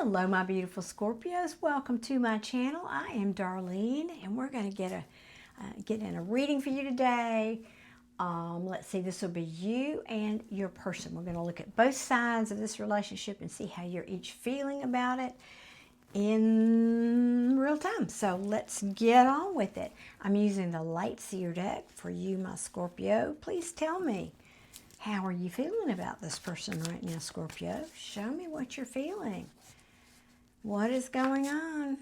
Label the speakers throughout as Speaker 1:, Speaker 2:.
Speaker 1: Hello my beautiful Scorpios, welcome to my channel. I am Darlene and we're going to get in a reading for you today. Let's see, this will be you and your person. We're going to look at both sides of this relationship and see how you're each feeling about it in real time. So let's get on with it. I'm using the Light Seer deck for you, my Scorpio. Please tell me, how are you feeling about this person right now, Scorpio? Show me what you're feeling. What is going on?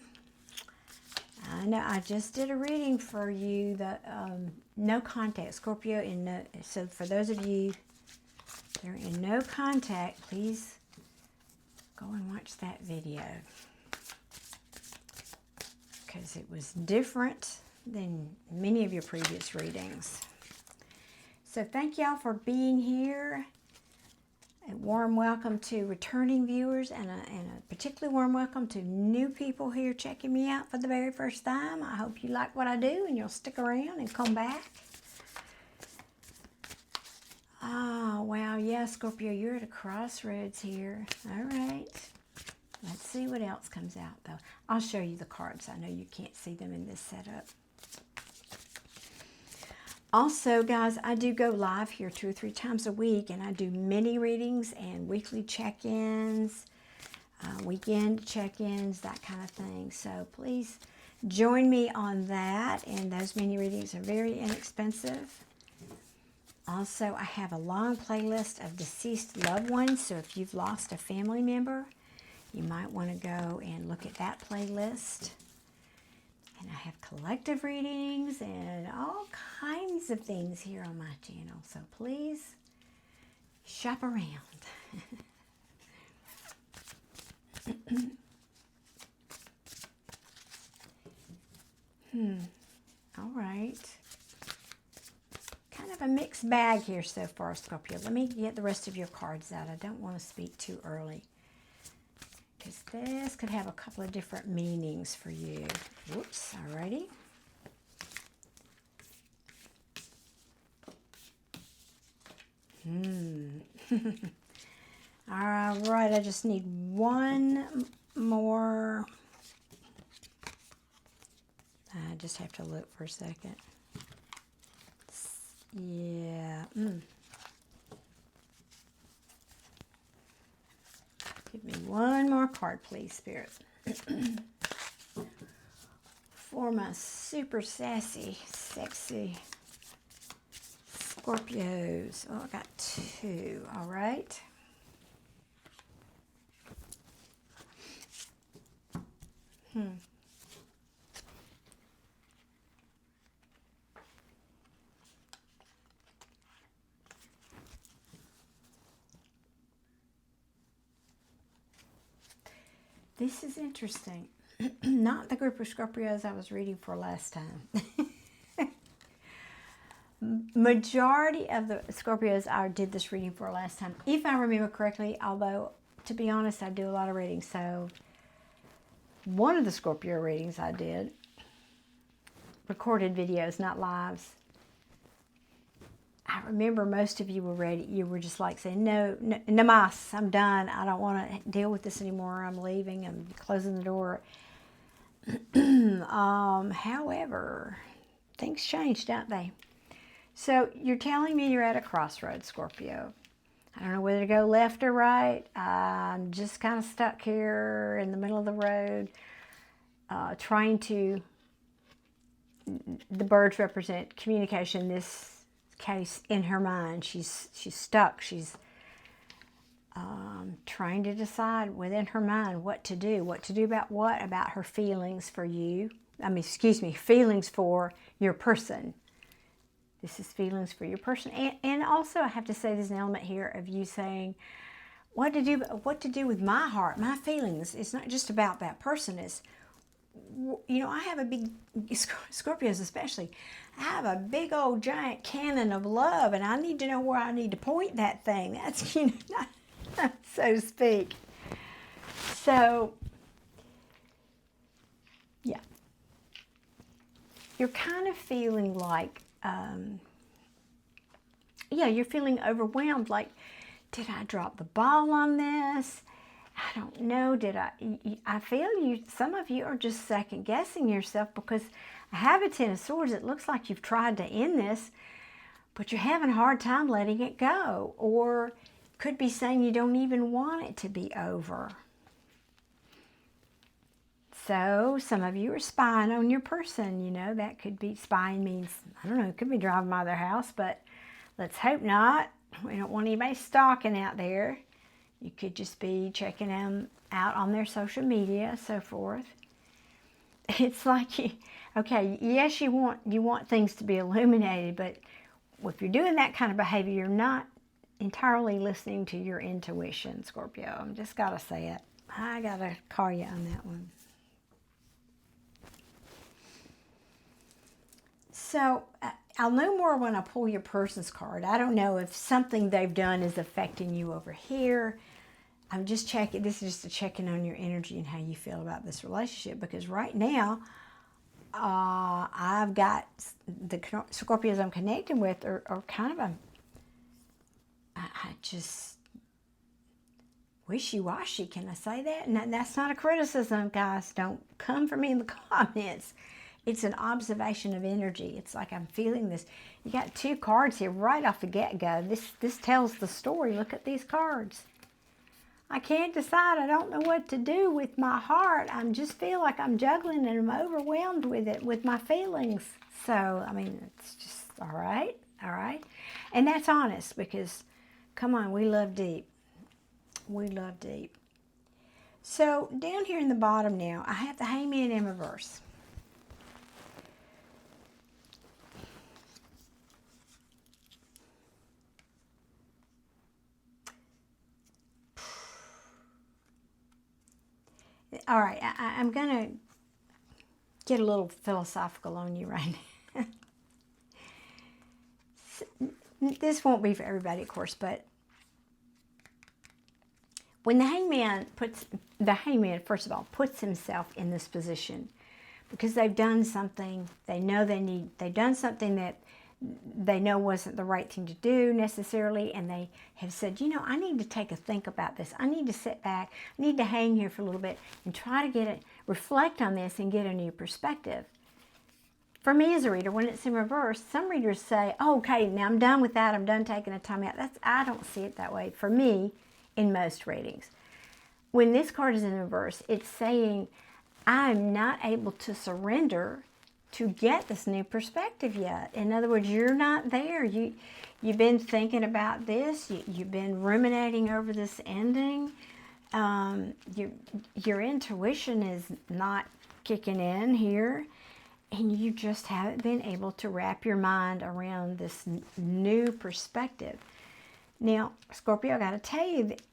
Speaker 1: I know I just did a reading for you, the no contact, Scorpio. So for those of you that are in no contact, please go and watch that video because it was different than many of your previous readings. So thank y'all for being here. A warm welcome to returning viewers and a particularly warm welcome to new people here checking me out for the very first time. I hope you like what I do and you'll stick around and come back. Oh, wow. Yeah, Scorpio, you're at a crossroads here. All right. Let's see what else comes out, though. I'll show you the cards. I know you can't see them in this setup. Also, guys, I do go live here 2 or 3 times a week, and I do mini readings and weekly check-ins, weekend check-ins, that kind of thing. So please join me on that, and those mini readings are very inexpensive. Also, I have a long playlist of deceased loved ones, so if you've lost a family member, you might want to go and look at that playlist. And I have collective readings and all kinds of things here on my channel. So please shop around. All right. Kind of a mixed bag here so far, Scorpio. Let me get the rest of your cards out. I don't want to speak too early, because this could have a couple of different meanings for you. Whoops, alrighty. All right, I just need one more. I just have to look for a second. Yeah. Give me one more card, please, Spirit. For my super sassy, sexy Scorpios. Oh, I got 2. All right. This is interesting. Not the group of Scorpios I was reading for last time. Majority of the Scorpios I did this reading for last time, if I remember correctly, although, to be honest, I do a lot of readings. So one of the Scorpio readings I did, recorded videos, not lives, I remember most of you were ready. You were just like saying, no, namas, I'm done. I don't want to deal with this anymore. I'm leaving. I'm closing the door. However, things change, don't they? So you're telling me you're at a crossroads, Scorpio. I don't know whether to go left or right. I'm just kind of stuck here in the middle of the road, trying to, the birds represent communication. This case in her mind, she's stuck. She's trying to decide within her mind what to do about her feelings for you. Feelings for your person. This is feelings for your person, and also I have to say there's an element here of you saying what to do with my heart, my feelings. It's not just about that person. It's, you know, I have a big, Scorpios especially, I have a big old giant cannon of love, and I need to know where I need to point that thing. That's, you know, so to speak. So, yeah. You're kind of feeling like, yeah, you're feeling overwhelmed. Like, did I drop the ball on this? I don't know, I feel some of you are just second guessing yourself, because I have a Ten of Swords. It looks like you've tried to end this, but you're having a hard time letting it go. Or could be saying you don't even want it to be over. So some of you are spying on your person. You know, that could be, spying means, I don't know, it could be driving by their house, but let's hope not. We don't want anybody stalking out there. You could just be checking them out on their social media, so forth. It's like, okay, yes, you want things to be illuminated, but if you're doing that kind of behavior, you're not entirely listening to your intuition, Scorpio. I'm just got to say it. I got to call you on that one. So I'll know more when I pull your person's card. I don't know if something they've done is affecting you over here. I'm just checking. This is just a checking on your energy and how you feel about this relationship. Because right now, I've got the Scorpios I'm connecting with are kind of I just wishy-washy. Can I say that? And that's not a criticism, guys. Don't come for me in the comments. It's an observation of energy. It's like I'm feeling this. You got two cards here right off the get-go. This tells the story. Look at these cards. I can't decide. I don't know what to do with my heart. I just feel like I'm juggling and I'm overwhelmed with it, with my feelings. So, I mean, it's just, all right. And that's honest, because, come on, we love deep. We love deep. So, down here in the bottom now, I have the Hangman in reverse. All right, I'm going to get a little philosophical on you right now. This won't be for everybody, of course, but when the Hangman first of all, puts himself in this position because they've done something they know they've done something that they know wasn't the right thing to do necessarily, and they have said, you know, I need to take a think about this. I need to sit back. I need to hang here for a little bit and try to reflect on this and get a new perspective. For me as a reader, when it's in reverse, some readers say, oh, okay, now I'm done with that. I'm done taking a time out. I don't see it that way for me in most readings. When this card is in reverse, it's saying, I'm not able to surrender to get this new perspective yet. In other words, you're not there. You've been thinking about this. You've been ruminating over this ending. Your intuition is not kicking in here, and you just haven't been able to wrap your mind around this new perspective. Now, Scorpio, I got to tell you that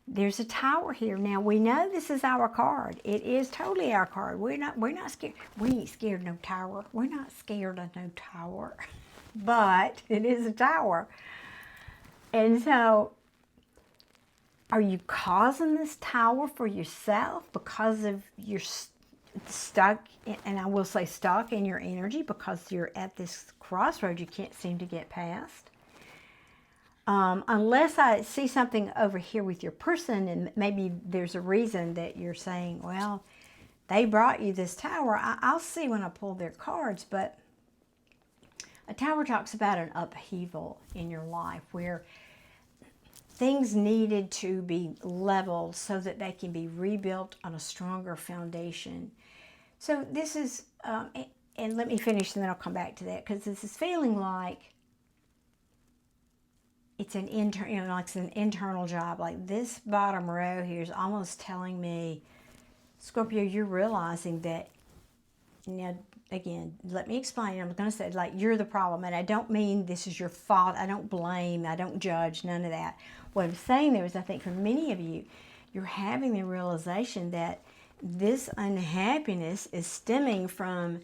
Speaker 1: there's a tower here. Now, we know this is our card. It is totally our card. We're not scared. We ain't scared of no tower. We're not scared of no tower. But it is a tower. And so, are you causing this tower for yourself because of your stuck, and I will say stuck in your energy, because you're at this crossroad you can't seem to get past? Unless I see something over here with your person, and maybe there's a reason that you're saying, well, they brought you this tower. I'll see when I pull their cards, but a tower talks about an upheaval in your life where things needed to be leveled so that they can be rebuilt on a stronger foundation. So this is, and let me finish and then I'll come back to that, because this is feeling like it's an internal job. Like this bottom row here is almost telling me, Scorpio, you're realizing that, now, again, let me explain. I'm going to say, like, you're the problem. And I don't mean this is your fault. I don't blame. I don't judge. None of that. What I'm saying there is, I think for many of you, you're having the realization that this unhappiness is stemming from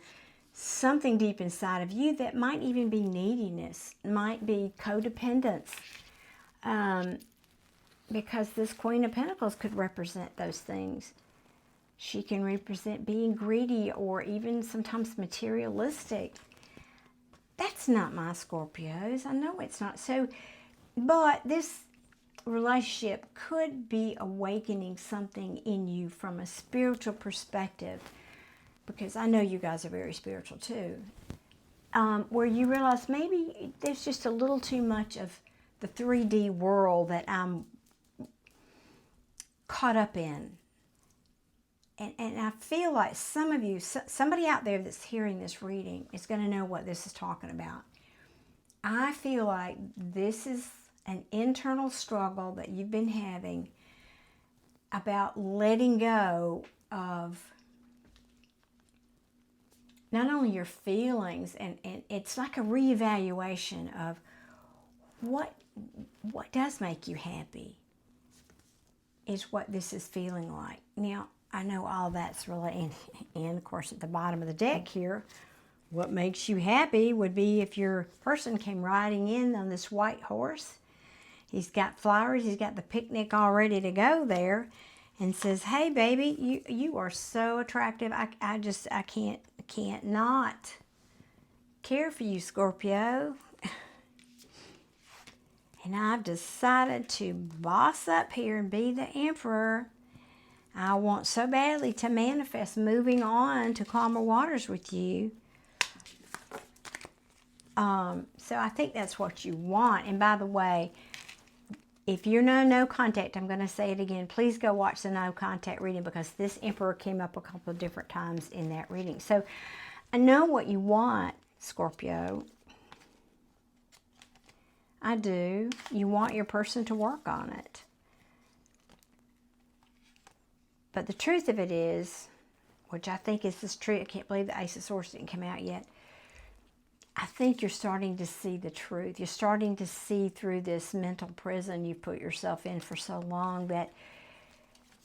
Speaker 1: something deep inside of you that might even be neediness, might be codependence, because this Queen of Pentacles could represent those things. She can represent being greedy or even sometimes materialistic. That's not my Scorpios. I know it's not. So, but this relationship could be awakening something in you from a spiritual perspective, because I know you guys are very spiritual too, where you realize maybe there's just a little too much of the 3D world that I'm caught up in. And I feel like some of you, somebody out there that's hearing this reading is going to know what this is talking about. I feel like this is an internal struggle that you've been having about letting go of not only your feelings, and it's like a reevaluation of what does make you happy is what this is feeling like. Now, I know all that's really, and of course at the bottom of the deck here, what makes you happy would be if your person came riding in on this white horse. He's got flowers, he's got the picnic all ready to go there, and says, hey baby, you are so attractive, I can't not care for you, Scorpio. And I've decided to boss up here and be the emperor. I want so badly to manifest moving on to calmer waters with you. So I think that's what you want. And by the way, if you're no contact, I'm going to say it again. Please go watch the no contact reading, because this emperor came up a couple of different times in that reading. So I know what you want, Scorpio. I do. You want your person to work on it. But the truth of it is, which I think is this truth, I can't believe the Ace of Swords didn't come out yet. I think you're starting to see the truth. You're starting to see through this mental prison you put yourself in for so long, that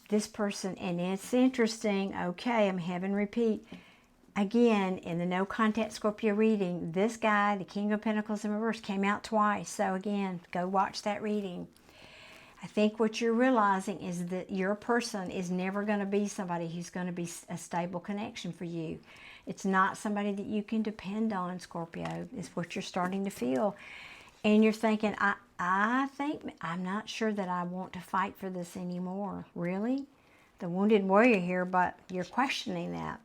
Speaker 1: this person, and it's interesting, okay, I'm having repeat. Again, in the no contact Scorpio reading, this guy, the King of Pentacles in reverse, came out twice. So again, go watch that reading. I think what you're realizing is that your person is never going to be somebody who's going to be a stable connection for you. It's not somebody that you can depend on, Scorpio, is what you're starting to feel. And you're thinking, I think, I'm not sure that I want to fight for this anymore. Really? The wounded warrior here, but you're questioning that.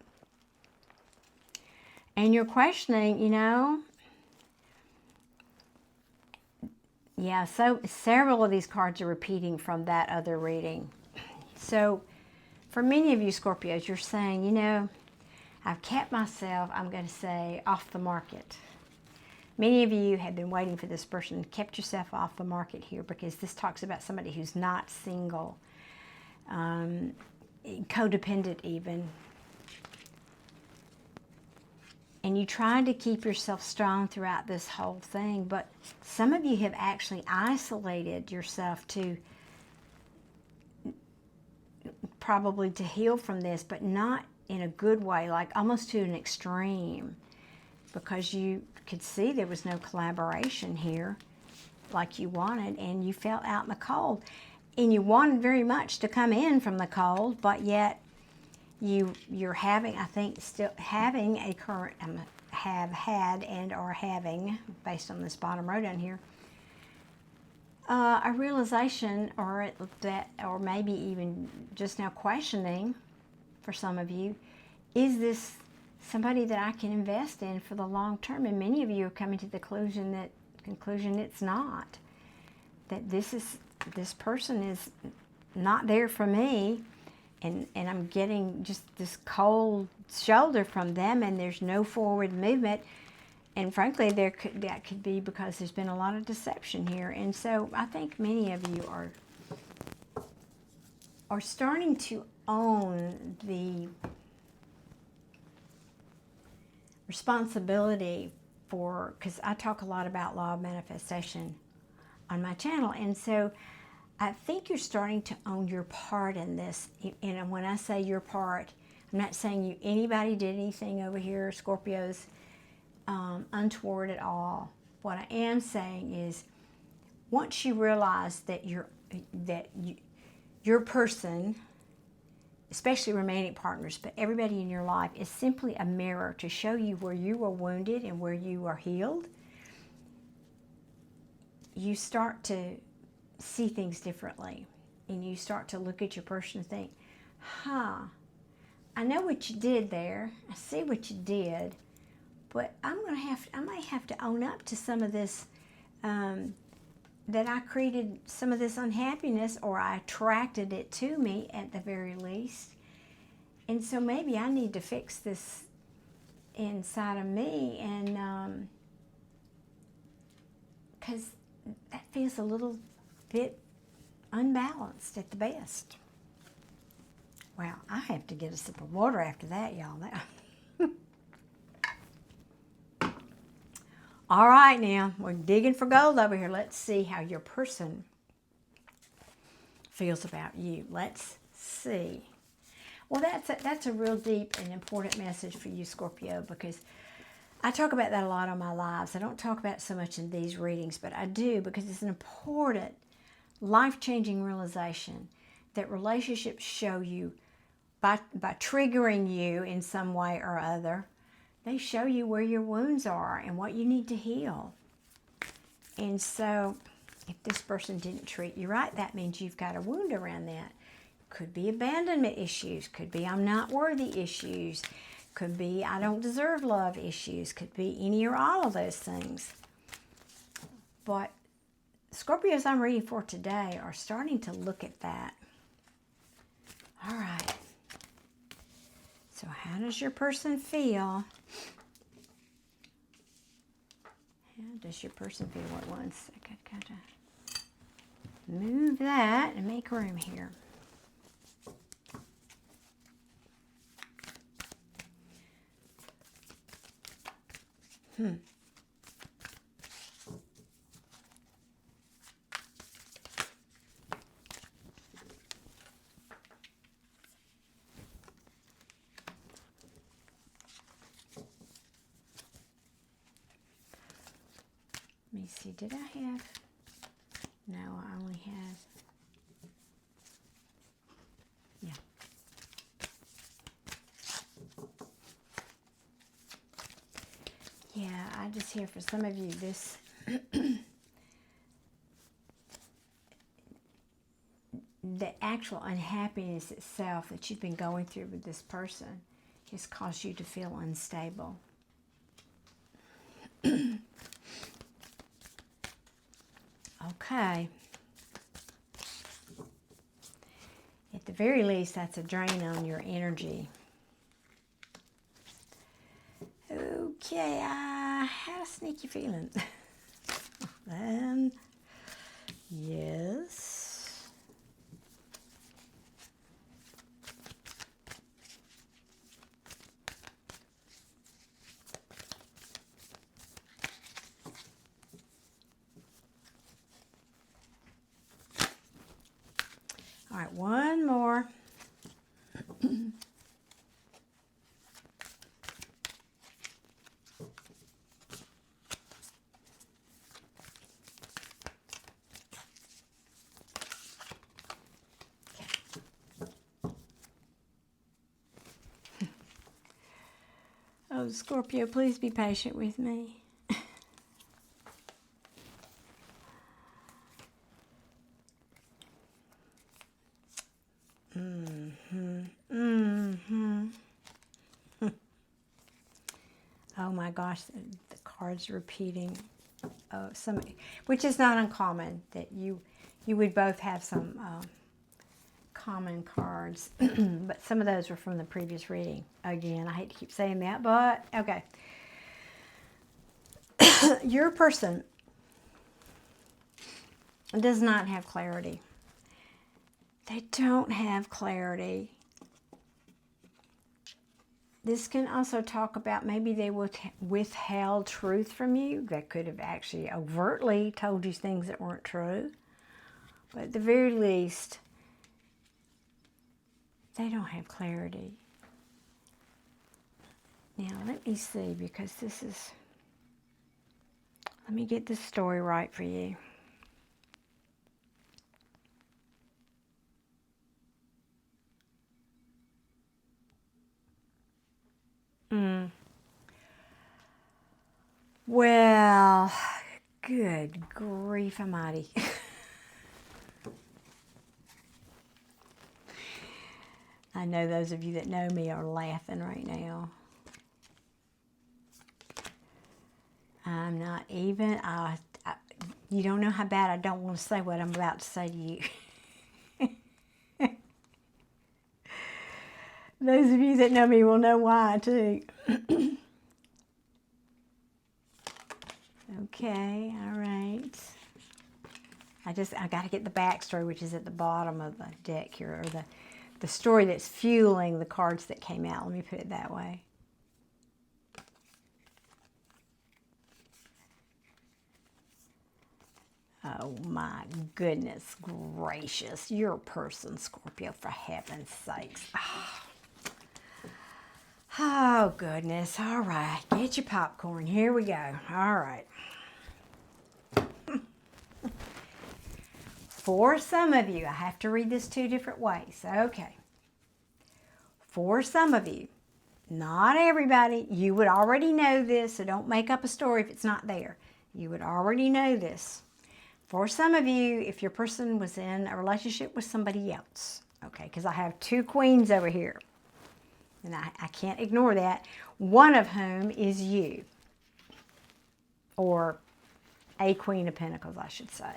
Speaker 1: And you're questioning, you know, yeah, so several of these cards are repeating from that other reading. So for many of you Scorpios, you're saying, you know, I've kept myself, I'm going to say, off the market. Many of you have been waiting for this person, kept yourself off the market here, because this talks about somebody who's not single, codependent even. And you tried to keep yourself strong throughout this whole thing, but some of you have actually isolated yourself to, probably to heal from this, but not in a good way, like almost to an extreme, because you could see there was no collaboration here like you wanted, and you felt out in the cold. And you wanted very much to come in from the cold, but yet you're having, I think, still having a current, have had and are having, based on this bottom row down here, a realization, or maybe even just now questioning for some of you, is this somebody that I can invest in for the long term? And many of you are coming to the conclusion it's not. That this person is not there for me. And I'm getting just this cold shoulder from them, and there's no forward movement. And frankly, that could be because there's been a lot of deception here. And so I think many of you are starting to own the responsibility for, because I talk a lot about law of manifestation on my channel, and so I think you're starting to own your part in this. And when I say your part, I'm not saying anybody did anything over here, Scorpios, untoward at all. What I am saying is, once you realize that your person, especially romantic partners, but everybody in your life, is simply a mirror to show you where you were wounded and where you are healed, you start to see things differently. And you start to look at your person and think, huh, I know what you did there. I see what you did. But I might have to own up to some of this, that I created some of this unhappiness, or I attracted it to me at the very least. And so maybe I need to fix this inside of me, and because that feels a little bit unbalanced at the best. Wow, I have to get a sip of water after that, y'all. All right, now, we're digging for gold over here. Let's see how your person feels about you. Let's see. Well, that's a real deep and important message for you, Scorpio, because I talk about that a lot on my lives. I don't talk about it so much in these readings, but I do, because it's an important, life-changing realization that relationships show you by triggering you in some way or other. They show you where your wounds are and what you need to heal. And so if this person didn't treat you right, that means you've got a wound around that. Could be abandonment issues. Could be I'm not worthy issues. Could be I don't deserve love issues. Could be any or all of those things. But Scorpios I'm reading for today are starting to look at that. All right. So how does your person feel? How does your person feel? Wait 1 second. Gotta move that and make room here. Let me see, did I have? No, I only have, yeah. Yeah, I just hear for some of you this, the actual unhappiness itself that you've been going through with this person has caused you to feel unstable. Okay. At the very least, that's a drain on your energy. Okay, I had a sneaky feeling. Yes. All right, one more. Oh, Scorpio, please be patient with me. Oh my gosh, the card's repeating. Which is not uncommon, that you would both have some common cards, but some of those were from the previous reading. Again, I hate to keep saying that, but okay. Your person does not have clarity. They don't have clarity. This can also talk about maybe they withheld truth from you. They could have actually overtly told you things that weren't true. But at the very least, they don't have clarity. Now, let me see, because this is... Let me get this story right for you. Well, good grief almighty. I know those of you that know me are laughing right now. I'm not even, you don't know how bad I don't want to say what I'm about to say to you. Those of you that know me will know why, too. Okay, all right. I got to get the backstory, which is at the bottom of the deck here, or the story that's fueling the cards that came out. Let me put it that way. Oh my goodness gracious. You're a person, Scorpio, for heaven's sakes. Oh goodness. All right. Get your popcorn. Here we go. All right. For some of you, I have to read this 2 different ways. Okay. For some of you, not everybody, you would already know this, so don't make up a story if it's not there. You would already know this. For some of you, if your person was in a relationship with somebody else, okay, because I have 2 queens over here, and I can't ignore that, one of whom is you, or a Queen of Pentacles, I should say.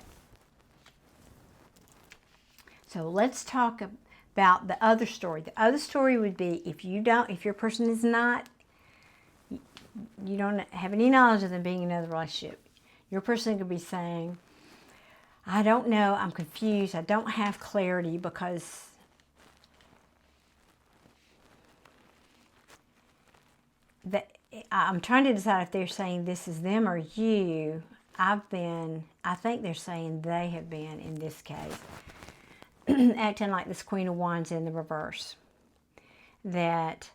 Speaker 1: So let's talk about the other story. The other story would be if your person is not, you don't have any knowledge of them being in another relationship, your person could be saying, I don't know, I'm confused, I don't have clarity because I'm trying to decide if they're saying this is them or you. I think they're saying they have been, in this case, acting like this Queen of Wands in the reverse. That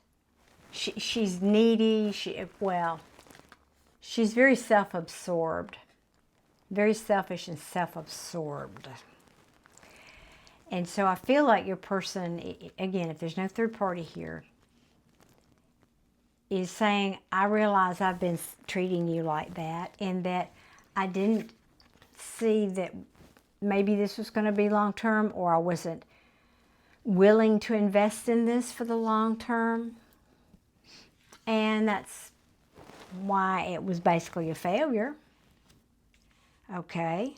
Speaker 1: she's needy, she's very self-absorbed. Very selfish and self-absorbed. And so I feel like your person, again, if there's no third party here, is saying, I realize I've been treating you like that, and that I didn't see that maybe this was going to be long term, or I wasn't willing to invest in this for the long term. And that's why it was basically a failure. Okay.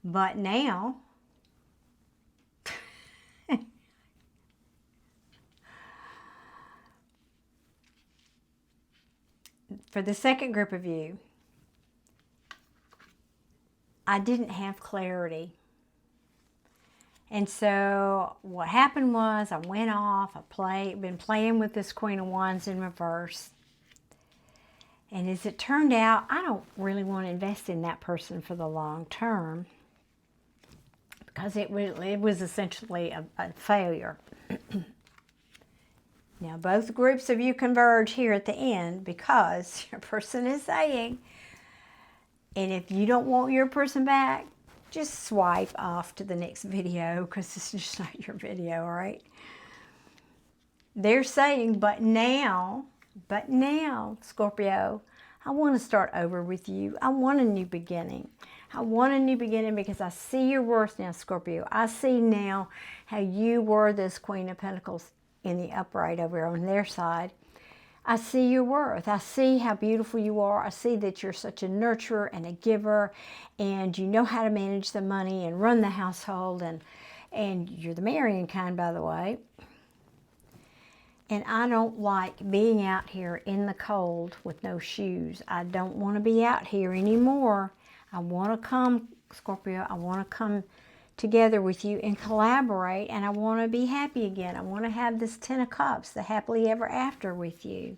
Speaker 1: But now, for the second group of you, I didn't have clarity. And so what happened was I went off, been playing with this Queen of Wands in reverse. And as it turned out, I don't really want to invest in that person for the long term because it was essentially a failure. Now, both groups of you converge here at the end because your person is saying, and if you don't want your person back, just swipe off to the next video because this is just not your video, all right? They're saying, but now, Scorpio, I want to start over with you. I want a new beginning. I want a new beginning because I see your worth now, Scorpio. I see now how you were this Queen of Pentacles in the upright over here on their side. I see your worth. I see how beautiful you are. I see that you're such a nurturer and a giver, and you know how to manage the money and run the household, and you're the marrying kind, by the way. And I don't like being out here in the cold with no shoes. I don't want to be out here anymore. I want to come, Scorpio, I want to come together with you and collaborate, and I want to be happy again. I want to have this 10 of Cups, the happily ever after with you.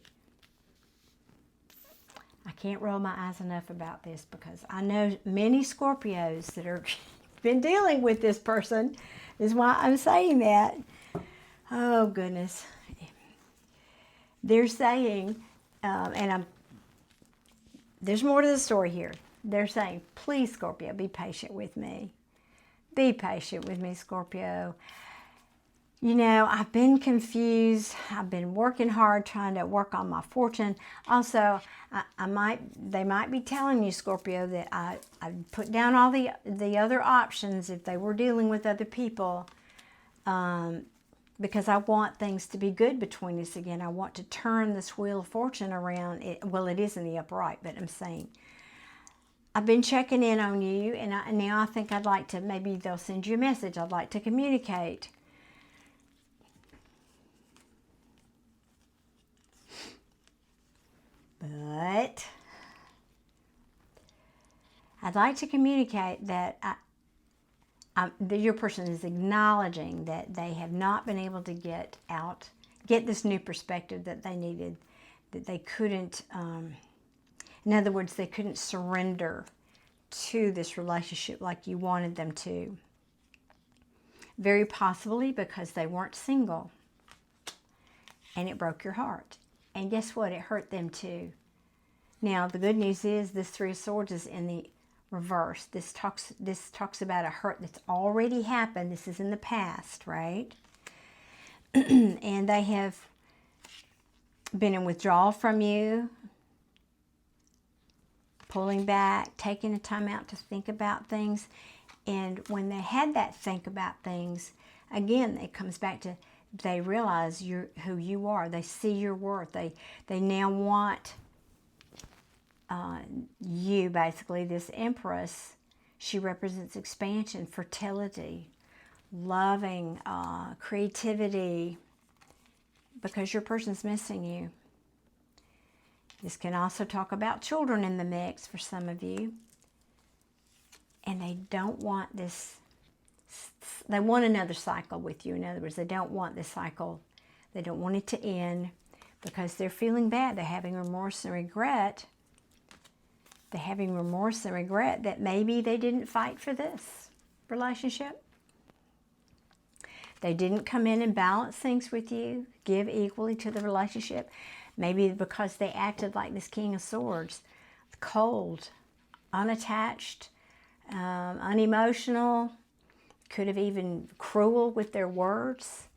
Speaker 1: I can't roll my eyes enough about this because I know many Scorpios that are been dealing with this person. Is why I'm saying that. Oh, goodness. They're saying, there's more to the story here. They're saying, please, Scorpio, be patient with me. Be patient with me, Scorpio. You know, I've been confused. I've been working hard trying to work on my fortune. Also, they might be telling you, Scorpio, that I put down all the other options if they were dealing with other people. because I want things to be good between us again. I want to turn this wheel of fortune around. Well, it is in the upright, but I'm saying I've been checking in on you, and now I think I'd like to, maybe they'll send you a message. I'd like to communicate. But I'd like to communicate that your person is acknowledging that they have not been able to get this new perspective that they needed, that they couldn't, in other words, they couldn't surrender to this relationship like you wanted them to. Very possibly because they weren't single and it broke your heart. And guess what? It hurt them too. Now, the good news is this Three of Swords is in the reverse. This talks about a hurt that's already happened. This is in the past, right? And they have been in withdrawal from you, pulling back, taking a time out to think about things. And when they had that think about things, again, it comes back to they realize who you are. They see your worth. They now want you, basically. This Empress, she represents expansion, fertility, loving, creativity, because your person's missing you. This can also talk about children in the mix for some of you. And they don't want this, they want another cycle with you. In other words, they don't want this cycle, they don't want it to end because they're feeling bad. They're having remorse and regret. They're having remorse and regret that maybe they didn't fight for this relationship. They didn't come in and balance things with you, give equally to the relationship. Maybe because they acted like this King of Swords, cold, unattached, unemotional, could have even cruel with their words.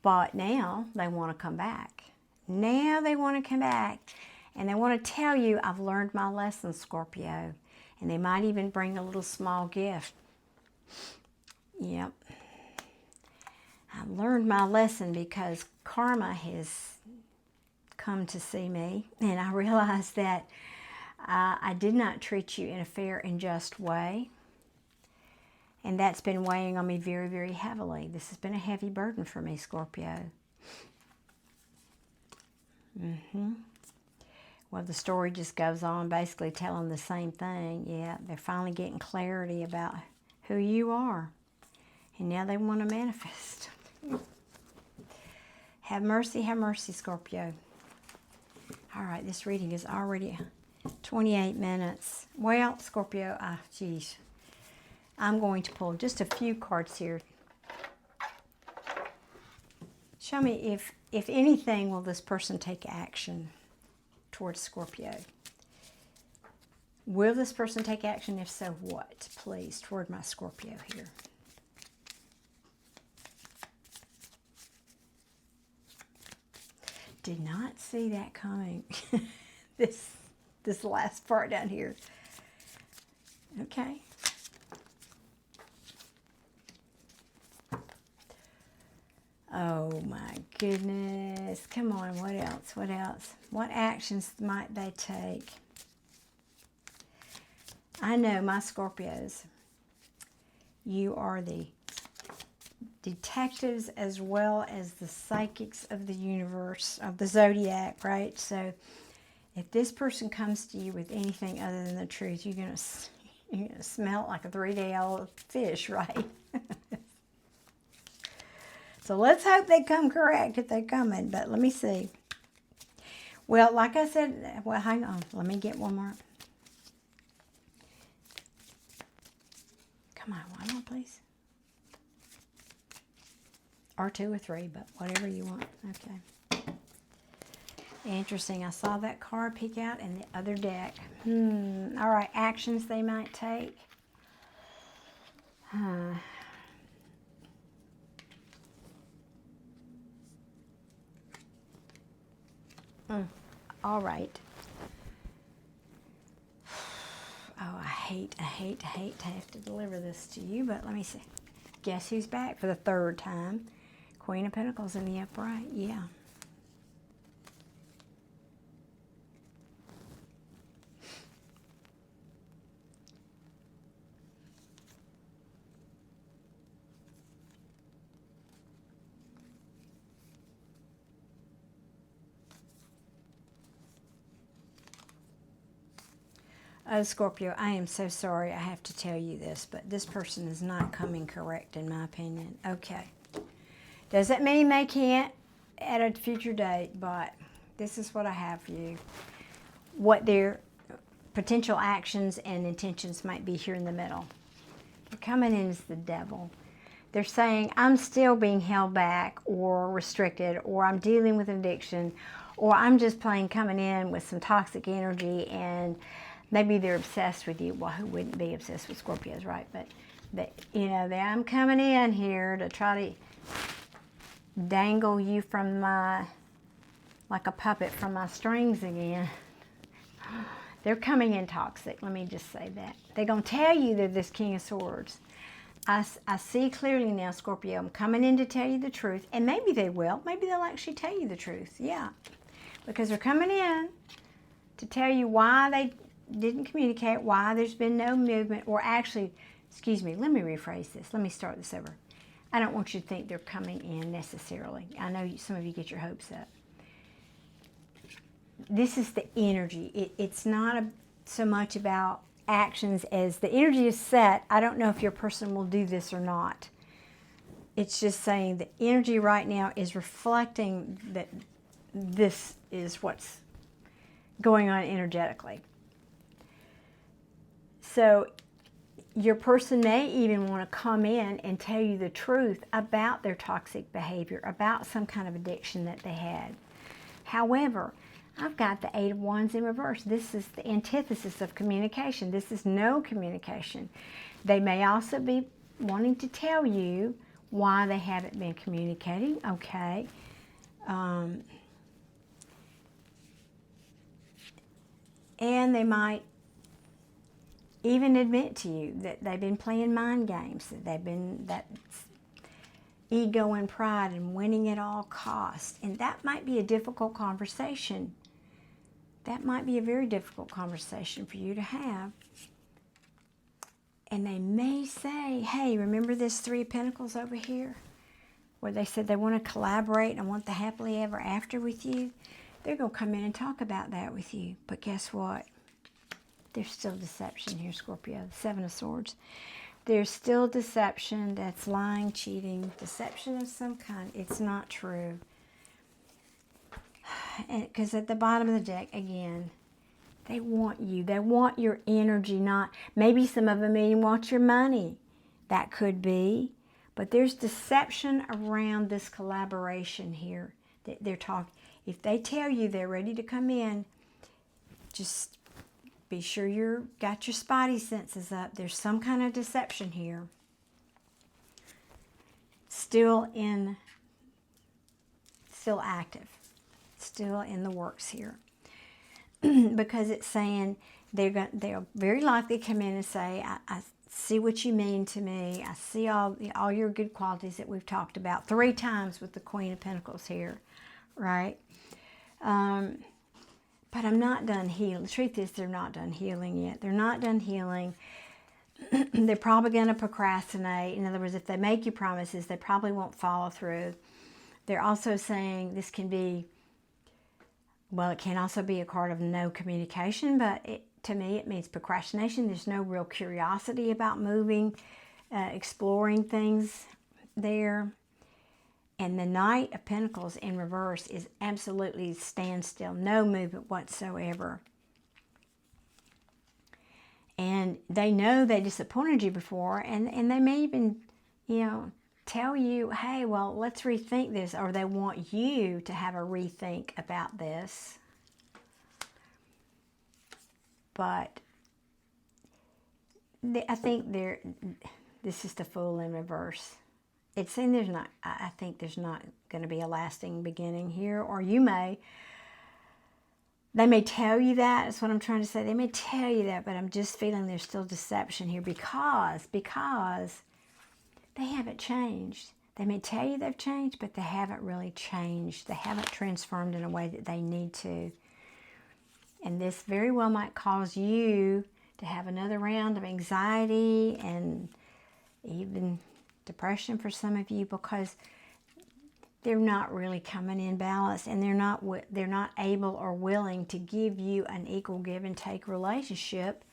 Speaker 1: But now they want to come back. Now they want to come back. And they want to tell you, I've learned my lesson, Scorpio. And they might even bring a little small gift. Yep. I've learned my lesson because karma has come to see me. And I realized that I did not treat you in a fair and just way. And that's been weighing on me very, very heavily. This has been a heavy burden for me, Scorpio. Well, the story just goes on basically telling the same thing. Yeah, they're finally getting clarity about who you are. And now they want to manifest. Have mercy, Scorpio. All right, this reading is already 28 minutes. Well, Scorpio, geez. I'm going to pull just a few cards here. Show me if anything, will this person take action towards Scorpio? Will this person take action? If so, what? Please, toward my Scorpio here. Did not see that coming. this last part down here. Okay. Oh my goodness. Come on, what else? What else? What actions might they take? I know, my Scorpios, you are the detectives as well as the psychics of the universe, of the zodiac, right? So if this person comes to you with anything other than the truth, you're gonna smell it like a 3-day-old fish, right? So let's hope they come correct if they're coming, but let me see. Well, like I said, well, hang on. Let me get one more. Come on, one more, please. Or 2 or 3, but whatever you want. Okay. Interesting. I saw that card peek out in the other deck. All right, actions they might take. All right. Oh, I hate to have to deliver this to you, but let me see. guess who's back for the third time? Queen of Pentacles in the upright, yeah. Oh, Scorpio, I am so sorry I have to tell you this, but this person is not coming correct in my opinion. Okay. Doesn't mean they can't at a future date, but this is what I have for you. What their potential actions and intentions might be here in the middle. They're coming in as the devil. They're saying, I'm still being held back or restricted, or I'm dealing with addiction, or I'm just plain coming in with some toxic energy, and maybe they're obsessed with you. Well, who wouldn't be obsessed with Scorpios, right? But I'm coming in here to try to dangle you from like a puppet from my strings again. They're coming in toxic, let me just say that. They're going to tell you they're this King of Swords. I see clearly now, Scorpio, I'm coming in to tell you the truth, and maybe they will. Maybe they'll actually tell you the truth, yeah. Because they're coming in to tell you why they didn't communicate, why there's been no movement, or actually, excuse me, let me rephrase this. Let me start this over. I don't want you to think they're coming in necessarily. I know some of you get your hopes up. This is the energy. It's not so much about actions as the energy is set. I don't know if your person will do this or not. It's just saying the energy right now is reflecting that this is what's going on energetically. So your person may even want to come in and tell you the truth about their toxic behavior, about some kind of addiction that they had. However, I've got the Eight of Wands in reverse. This is the antithesis of communication. This is no communication. They may also be wanting to tell you why they haven't been communicating. Okay. And they might even admit to you that they've been playing mind games, that they've been that ego and pride and winning at all costs. And that might be a difficult conversation. That might be a very difficult conversation for you to have. And they may say, hey, remember this Three of Pentacles over here? Where they said they want to collaborate and want the happily ever after with you? They're going to come in and talk about that with you. But guess what? There's still deception here, Scorpio. Seven of Swords. There's still deception. That's lying, cheating, deception of some kind. It's not true. Because at the bottom of the deck, again, they want you. They want your energy, not... Maybe some of them even want your money. That could be. But there's deception around this collaboration here. They're talking. If they tell you they're ready to come in, just... be sure you've got your spidey senses up. There's some kind of deception here. Still active. Still in the works here. Because it's saying they'll very likely come in and say, I see what you mean to me. I see all your good qualities that we've talked about 3 times with the Queen of Pentacles here. Right? But I'm not done healing. The truth is they're not done healing yet. They're not done healing. They're probably going to procrastinate. In other words, if they make you promises, they probably won't follow through. They're also saying this can be, well, it can also be a card of no communication, but to me it means procrastination. There's no real curiosity about moving, exploring things there. And the Knight of Pentacles in reverse is absolutely standstill, no movement whatsoever. And they know they disappointed you before, and they may even, tell you, hey, well, let's rethink this, or they want you to have a rethink about this. But I think this is the Fool in reverse. It's saying I think there's not going to be a lasting beginning here, or they may tell you that. That's what I'm trying to say. They may tell you that, but I'm just feeling there's still deception here because they haven't changed. They may tell you they've changed, but they haven't really changed. They haven't transformed in a way that they need to. And this very well might cause you to have another round of anxiety and even depression for some of you, because they're not really coming in balanced, and they're not able or willing to give you an equal give and take relationship.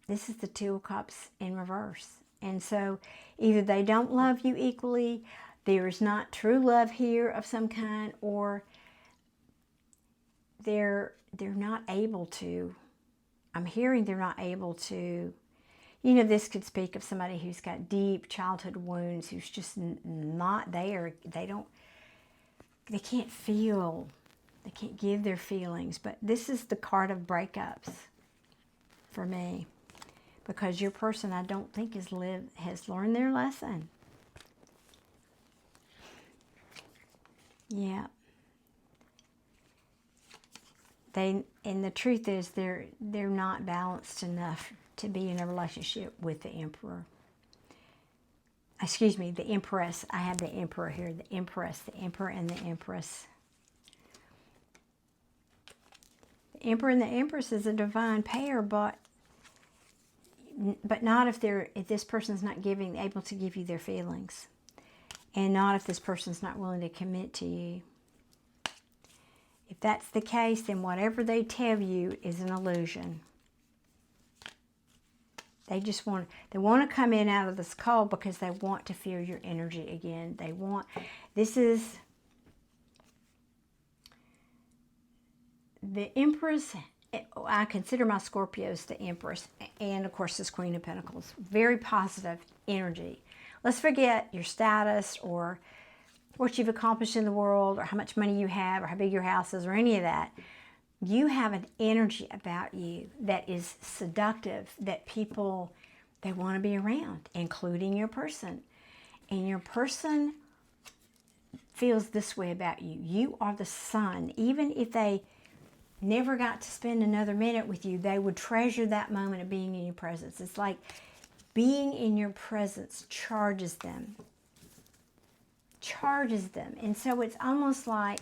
Speaker 1: This is the Two of Cups in reverse. And so either they don't love you equally, there is not true love here of some kind, or they're not able to. I'm hearing they're not able to. You know, this could speak of somebody who's got deep childhood wounds, who's just not there. They can't feel. They can't give their feelings. But this is the card of breakups for me, because your person, I don't think, has learned their lesson. Yeah. And the truth is they're not balanced enough to be in a relationship with the Emperor. Excuse me, the Empress. I have the Emperor here, the Empress, the Emperor and the Empress. The Emperor and the Empress is a divine pair, but not if this person's not able to give you their feelings, and not if this person's not willing to commit to you. If that's the case, then whatever they tell you is an illusion. They just want to come in out of this cold because they want to feel your energy again. This is the Empress. I consider my Scorpios the Empress, and of course this Queen of Pentacles. Very positive energy. Let's forget your status or what you've accomplished in the world, or how much money you have, or how big your house is, or any of that. You have an energy about you that is seductive, that people, they want to be around, including your person. And your person feels this way about you. You are the sun. Even if they never got to spend another minute with you, they would treasure that moment of being in your presence. It's like being in your presence charges them. And so it's almost like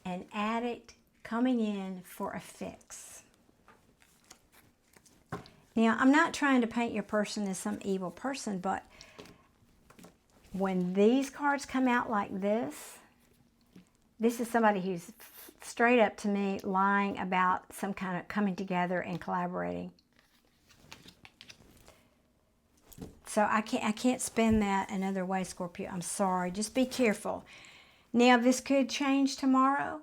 Speaker 1: an addict coming in for a fix. Now, I'm not trying to paint your person as some evil person, but when these cards come out like this is somebody who's straight up to me lying about some kind of coming together and collaborating. So I can't spin that another way, Scorpio. I'm sorry. Just be careful. Now, this could change tomorrow.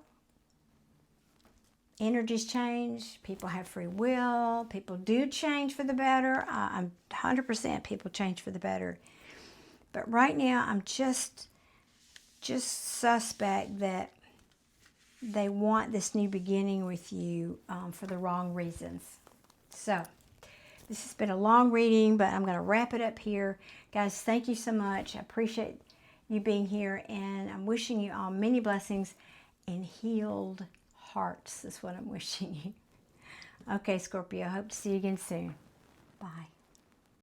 Speaker 1: Energies change. People have free will. People do change for the better. I'm 100% people change for the better. But right now, I'm just suspect that they want this new beginning with you for the wrong reasons. So this has been a long reading, but I'm going to wrap it up here. Guys, thank you so much. I appreciate you being here, and I'm wishing you all many blessings and healed hearts. That's what I'm wishing you. Okay, Scorpio, hope to see you again soon. Bye.